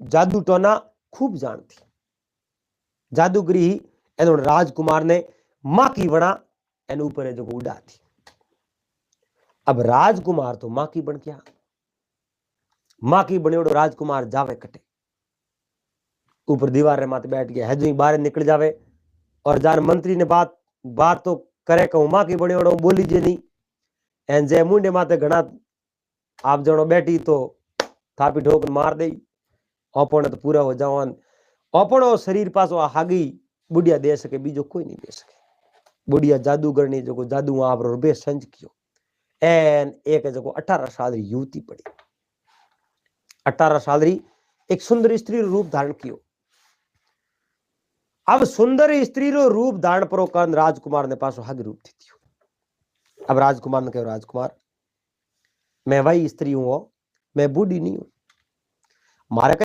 जादू टोना खूब जानती। जादूगरी एनो राजकुमार ने मां की बना एन ऊपर जो उड़ा थी। अब राजकुमार तो मां की बन गया, मां की बने राजकुमार जावे कटे ऊपर दीवार रे माथे बैठ गया है, जो बाहर निकल जावे और जार मंत्री ने बात तो करे कहूं मां की बने बोली जे नहीं एन जे मुंडे माथे घना आप जणो बैठी तो थापी ठोकर मार दे अपने तो पूरा हो जावन अपनो शरीर पासो हागी बुढ़िया दे सके, बीजो कोई नहीं दे सके। बुढ़िया जादूगरनी जो जादू आप रुपये संज कियो एन एक जो 18 साल री युवती पड़ी। 18 साल री एक सुंदर स्त्री रूप धारण कियो। अब सुंदर स्त्री रो रूप धारण पर कारण राजकुमार ने पासो हागी रूप थी थियो। अब राजकुमार ने कहो राजकुमार मैं वही स्त्री हूं, मैं बूढ़ी नहीं हूं, मारे